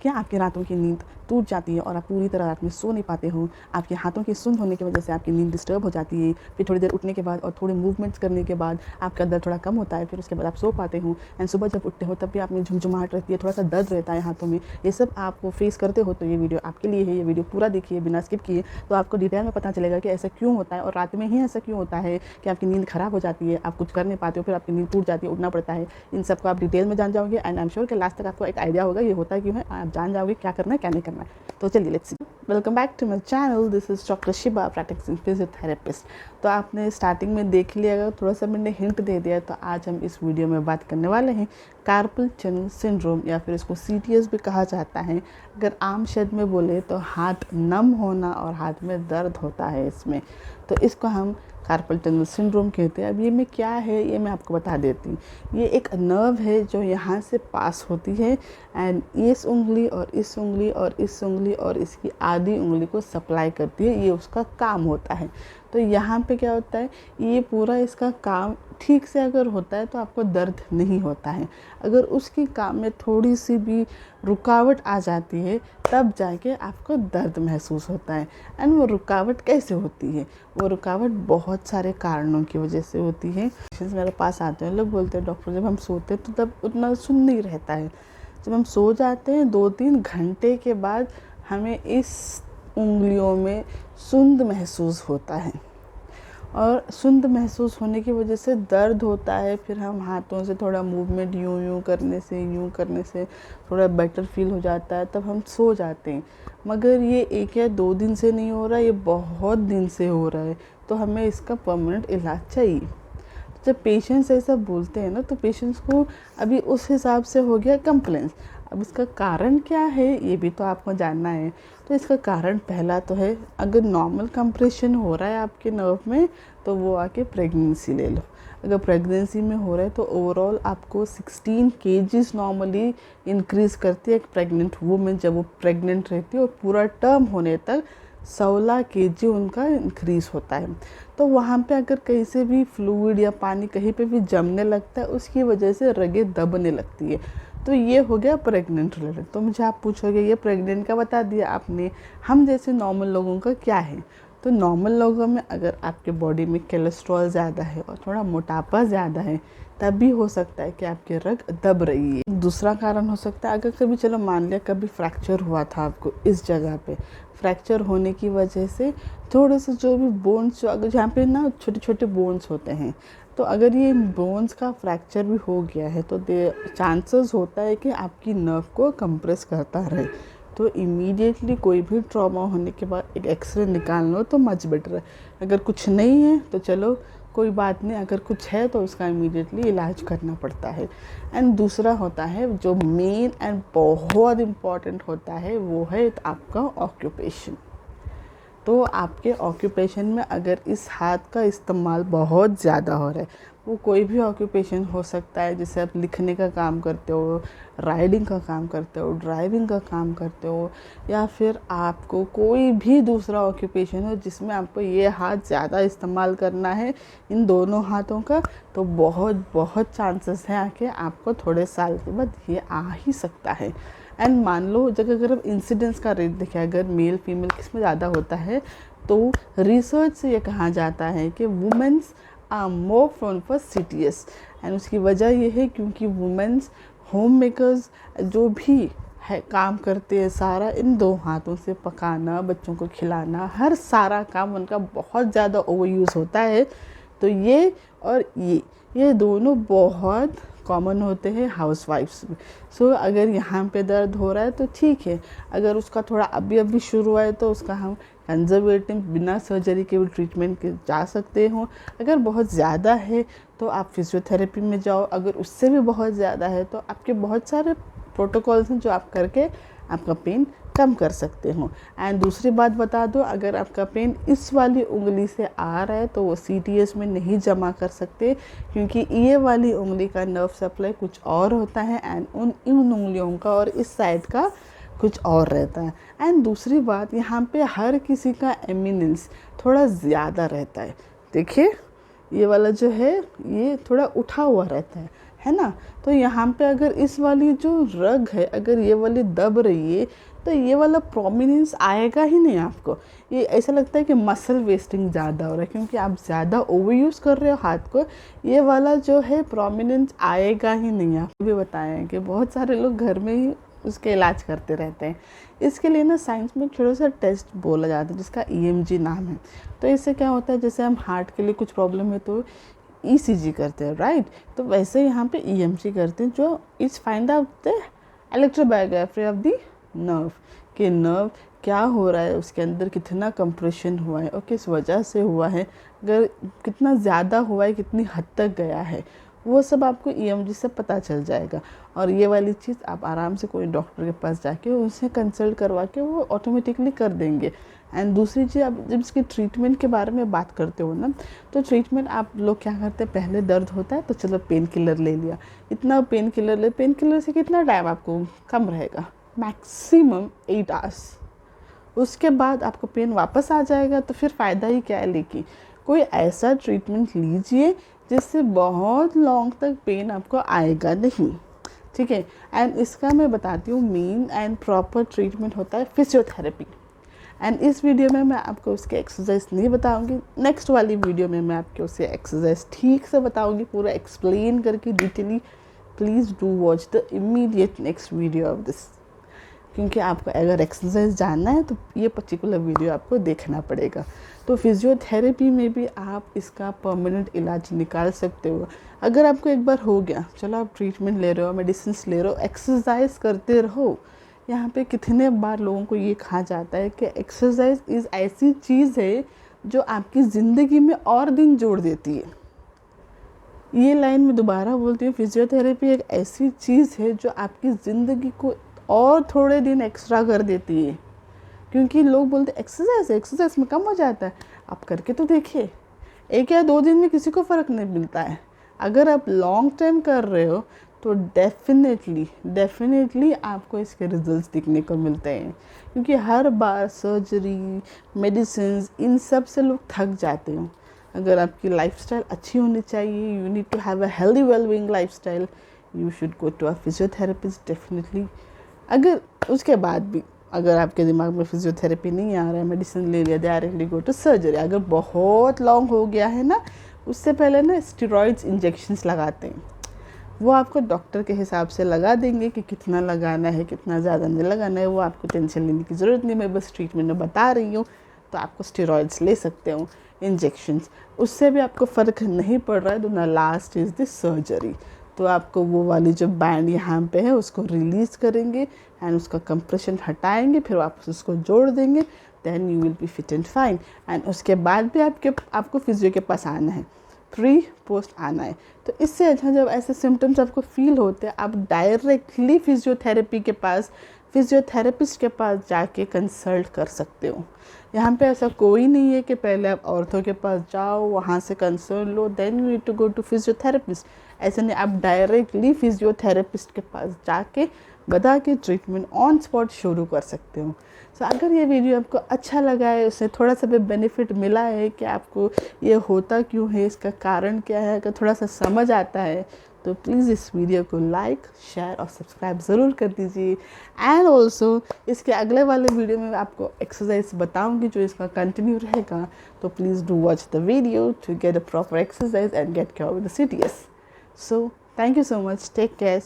क्या आपकी रातों की नींद टूट जाती है और आप पूरी तरह रात में सो नहीं पाते हो? आपके हाथों के सुन्न होने की वजह से आपकी नींद डिस्टर्ब हो जाती है, फिर थोड़ी देर उठने के बाद और थोड़े मूवमेंट्स करने के बाद आपका दर्द थोड़ा कम होता है, फिर उसके बाद आप सो पाते हो। एंड सुबह जब उठते हो तब भी आप में झुमझुमाहट रहती है, थोड़ा सा दर्द रहता है हाथों में। ये सब आप फेस करते हो तो ये वीडियो आपके लिए है। ये वीडियो पूरा देखिए बिना स्किप किए, तो आपको डिटेल में पता चलेगा कि ऐसा क्यों होता है और रात में ही ऐसा क्यों होता है कि आपकी नींद खराब हो जाती है, आप कुछ कर नहीं पाते हो, फिर आपकी नींद टूट जाती है, उठना पड़ता है। इन सब को आप डिटेल में जान जाओगे एंड आई एम श्योर कि लास्ट तक आपको एक आइडिया होगा ये होता क्यों है, आप जान जाओगे क्या करना है क्या नहीं करना है। तो चलिए let's see. Welcome back to my channel, this is doctor Shiba, practising physiotherapist. तो आपने स्टार्टिंग में देख लिया, अगर थोड़ा सा मैंने हिंट दे दिया, तो आज हम इस वीडियो में बात करने वाले हैं कार्पल टनल सिंड्रोम, या फिर इसको CTS भी कहा जाता है। अगर आम शब्द में बोले तो हाथ नम होना और हाथ में दर्द होता है इसमें, तो इसको हम कार्पल टनल सिंड्रोम कहते हैं। अब ये में क्या है ये मैं आपको बता देती हूँ। ये एक नर्व है जो यहाँ से पास होती है एंड इस उंगली और इस उंगली और इस उंगली और इसकी आधी उंगली को सप्लाई करती है, ये उसका काम होता है। तो यहाँ पे क्या होता है, ये पूरा इसका काम ठीक से अगर होता है तो आपको दर्द नहीं होता है। अगर उसकी काम में थोड़ी सी भी रुकावट आ जाती है तब जाके आपको दर्द महसूस होता है। एंड वो रुकावट कैसे होती है? वो रुकावट बहुत सारे कारणों की वजह से होती है। पेशेंट्स मेरे पास आते हैं, लोग बोलते हैं डॉक्टर जब हम सोते हैं तो तब उतना सुन नहीं रहता है, जब हम सो जाते हैं 2-3 घंटे के बाद हमें इस उंगलियों में सुंद महसूस होता है और सुंद महसूस होने की वजह से दर्द होता है। फिर हम हाथों से थोड़ा मूवमेंट यूं करने से थोड़ा बेटर फील हो जाता है, तब हम सो जाते हैं। मगर ये 1 या 2 दिन से नहीं हो रहा, ये बहुत दिन से हो रहा है, तो हमें इसका परमानेंट इलाज चाहिए। जब पेशेंट्स ऐसा बोलते हैं ना, तो पेशेंट्स को अभी उस हिसाब से हो गया कंप्लेंट्स। अब इसका कारण क्या है ये भी तो आपको जानना है। तो इसका कारण पहला तो है, अगर नॉर्मल कंप्रेशन हो रहा है आपके नर्व में तो वो आके प्रेगनेंसी ले लो। अगर प्रेगनेंसी में हो रहा है तो ओवरऑल आपको 16 kgs नॉर्मली इंक्रीज़ करती है एक प्रेग्नेंट वूमेन जब वो प्रेग्नेंट रहती है, और पूरा टर्म होने तक 16 kg उनका इंक्रीज़ होता है। तो वहाँ पे अगर कहीं से भी फ्लूइड या पानी कहीं पे भी जमने लगता है, उसकी वजह से रगें दबने लगती है। तो ये हो गया प्रेग्नेंट रिलेटेड। तो मुझे आप पूछोगे ये प्रेग्नेंट का बता दिया आपने, हम जैसे नॉर्मल लोगों का क्या है? तो नॉर्मल लोगों में अगर आपके बॉडी में कोलेस्ट्रॉल ज़्यादा है और थोड़ा मोटापा ज़्यादा है, तब भी हो सकता है कि आपकी रग दब रही है। दूसरा कारण हो सकता है, अगर कभी चलो मान लिया कभी फ्रैक्चर हुआ था आपको इस जगह पे, फ्रैक्चर होने की वजह से थोड़े से जो भी बोन्स, जो अगर जहाँ पे ना छोटे छोटे बोन्स होते हैं, तो अगर ये बोन्स का फ्रैक्चर भी हो गया है तो चांसेस होता है कि आपकी नर्व को कंप्रेस करता रहे। तो इमीडिएटली कोई भी ट्रॉमा होने के बाद एक एक्सरे निकाल लो तो मच बेटर है। अगर कुछ नहीं है तो चलो कोई बात नहीं, अगर कुछ है तो उसका इमीडिएटली इलाज करना पड़ता है। एंड दूसरा होता है जो मेन एंड बहुत इम्पॉर्टेंट होता है, वो है आपका ऑक्यूपेशन। तो आपके ऑक्यूपेशन में अगर इस हाथ का इस्तेमाल बहुत ज़्यादा हो रहा है, वो कोई भी ऑक्यूपेशन हो सकता है, जैसे आप लिखने का काम करते हो, राइडिंग का काम करते हो, ड्राइविंग का काम करते हो, या फिर आपको कोई भी दूसरा ऑक्यूपेशन हो जिसमें आपको ये हाथ ज़्यादा इस्तेमाल करना है, इन दोनों हाथों का, तो बहुत बहुत चांसेस हैं कि आपको थोड़े साल के बाद ये आ ही सकता है। एंड मान लो जब अगर हम इंसिडेंस का रेट देखें, अगर मेल फीमेल किस में ज़्यादा होता है, तो रिसर्च से ये कहा जाता है कि womens are more prone for CTS। And उसकी वजह ये है क्योंकि वुमेन्स होम मेकर्स जो भी है काम करते हैं, सारा इन 2 हाथों से पकाना, बच्चों को खिलाना, हर सारा काम उनका बहुत ज़्यादा ओवर यूज़ होता है। तो ये और ये दोनों बहुत कॉमन होते हैं हाउसवाइफ्स में। सो अगर यहाँ पे दर्द हो रहा है तो ठीक है, अगर उसका थोड़ा अभी शुरू हुआ है तो उसका हम कंजर्वेटिव बिना सर्जरी के भी ट्रीटमेंट के जा सकते हो। अगर बहुत ज़्यादा है तो आप फिजियोथेरेपी में जाओ, अगर उससे भी बहुत ज़्यादा है तो आपके बहुत सारे प्रोटोकॉल्स हैं जो आप करके आपका पेन कम कर सकते हो। एंड दूसरी बात बता दो, अगर आपका पेन इस वाली उंगली से आ रहा है तो वो CTS में नहीं जमा कर सकते, क्योंकि ये वाली उंगली का नर्व सप्लाई कुछ और होता है एंड इन उंगलियों का और इस साइड का कुछ और रहता है। एंड दूसरी बात, यहाँ पे हर किसी का एमिनेंस थोड़ा ज़्यादा रहता है। देखिए ये वाला जो है ये थोड़ा उठा हुआ रहता है, है ना। तो यहाँ पे अगर इस वाली जो रग है अगर ये वाली दब रही है तो ये वाला प्रोमिनेंस आएगा ही नहीं आपको। ये ऐसा लगता है कि मसल वेस्टिंग ज़्यादा हो रहा है क्योंकि आप ज़्यादा ओवर यूज़ कर रहे हो हाथ को। ये वाला जो है प्रोमिनेंस आएगा ही नहीं। आप भी बताएं कि बहुत सारे लोग घर में ही उसके इलाज करते रहते हैं। इसके लिए ना साइंस में एक छोटा सा टेस्ट बोला जाता है जिसका EMG नाम है। तो इससे क्या होता है, जैसे हम हार्ट के लिए कुछ प्रॉब्लम है तो ECG करते हैं, राइट। तो वैसे यहाँ पे EMG करते हैं जो is find out the electrobiography of the nerve, कि नर्व क्या हो रहा है, उसके अंदर कितना कंप्रेशन हुआ है और किस वजह से हुआ है, अगर कितना ज़्यादा हुआ है, कितनी हद तक गया है, वो सब आपको EMG से पता चल जाएगा। और ये वाली चीज़ आप आराम से कोई डॉक्टर के पास जाके उनसे कंसल्ट करवा के वो ऑटोमेटिकली कर देंगे। एंड दूसरी चीज़, आप जब इसकी ट्रीटमेंट के बारे में बात करते हो ना, तो ट्रीटमेंट आप लोग क्या करते हैं, पहले दर्द होता है तो चलो पेन किलर ले लिया, इतना पेन किलर पेन किलर से कितना टाइम आपको कम रहेगा, मैक्सिमम 8 आवर्स। उसके बाद आपको पेन वापस आ जाएगा तो फिर फ़ायदा ही क्या है। लेकिन कोई ऐसा ट्रीटमेंट लीजिए जिससे बहुत लॉन्ग तक पेन आपको आएगा नहीं, ठीक है। एंड इसका मैं बताती हूँ मेन एंड प्रॉपर ट्रीटमेंट होता है फिजियोथेरेपी। एंड इस वीडियो में मैं आपको उसके एक्सरसाइज नहीं बताऊंगी, नेक्स्ट वाली वीडियो में मैं आपको उससे एक्सरसाइज ठीक से बताऊंगी, पूरा एक्सप्लेन करके detailly. Please do watch the immediate next video of this, क्योंकि आपको अगर एक्सरसाइज जानना है तो ये पर्टिकुलर वीडियो आपको देखना पड़ेगा। तो फिजियोथेरेपी में भी आप इसका परमानेंट इलाज निकाल सकते हो। अगर आपको एक बार हो गया, चलो आप ट्रीटमेंट ले रहे हो, मेडिसिन ले रहे हो, एक्सरसाइज करते रहो। यहाँ पे कितने बार लोगों को ये कहा जाता है कि एक्सरसाइज इज़ ऐसी चीज़ है जो आपकी ज़िंदगी में और दिन जोड़ देती है। ये लाइन मैं दोबारा बोलती हूँ, फिजियोथेरेपी एक ऐसी चीज़ है जो आपकी ज़िंदगी को और थोड़े दिन एक्स्ट्रा कर देती है। क्योंकि लोग बोलते एक्सरसाइज में कम हो जाता है, आप करके तो देखिए, 1 या 2 दिन में किसी को फ़र्क नहीं मिलता है। अगर आप लॉन्ग टाइम कर रहे हो तो डेफिनेटली आपको इसके रिजल्ट्स दिखने को मिलते हैं। क्योंकि हर बार सर्जरी, मेडिसिन, इन सब से लोग थक जाते हैं। अगर आपकी लाइफस्टाइल अच्छी होनी चाहिए, you need to have a healthy wellbeing lifestyle, you should go to a physiotherapist definitely. अगर उसके बाद भी अगर आपके दिमाग में फिजियोथेरेपी नहीं आ रहा है, मेडिसिन ले लिया, डायरेक्टली गो टू सर्जरी। अगर बहुत लॉन्ग हो गया है ना, उससे पहले ना स्टेरॉइड्स इंजेक्शंस लगाते हैं, वो आपको डॉक्टर के हिसाब से लगा देंगे कि कितना लगाना है, कितना ज़्यादा नहीं लगाना है। वो आपको टेंशन लेने की ज़रूरत नहीं, मैं बस ट्रीटमेंट में बता रही हूँ। तो आपको स्टेरॉइड्स ले सकते हो, इंजेक्शंस, उससे भी आपको फ़र्क नहीं पड़ रहा है तो ना लास्ट इज़ द सर्जरी। तो आपको वो वाली जो बैंड यहाँ पे है उसको रिलीज़ करेंगे एंड उसका कंप्रेशन हटाएंगे, फिर वापस उसको जोड़ देंगे, then you will be fit and fine. And उसके बाद भी आपको फिजियो के पास आना है, प्री पोस्ट आना है। तो इससे अच्छा जब ऐसे सिम्टम्स आपको फील होते हैं, आप डायरेक्टली फिजियोथेरेपिस्ट के पास जाके कंसल्ट कर सकते हो। यहाँ पे ऐसा कोई नहीं है कि पहले आप ऑर्थो के पास जाओ, वहाँ से कंसल्ट लो, then you need to go to physiotherapist. ऐसे नहीं, आप डायरेक्टली फिजियोथेरेपिस्ट के पास जाके बता के ट्रीटमेंट ऑन स्पॉट शुरू कर सकते हो। सो अगर ये वीडियो आपको अच्छा लगा है, उससे थोड़ा सा भी बेनिफिट मिला है कि आपको ये होता क्यों है, इसका कारण क्या है, अगर थोड़ा सा समझ आता है तो प्लीज़ इस वीडियो को लाइक, शेयर और सब्सक्राइब ज़रूर कर दीजिए। एंड ऑल्सो इसके अगले वाले वीडियो में आपको एक्सरसाइज बताऊंगी जो इसका कंटिन्यू रहेगा। तो please do watch the video to get a proper exercise and get cure with the CTS। So thank you so much, take care.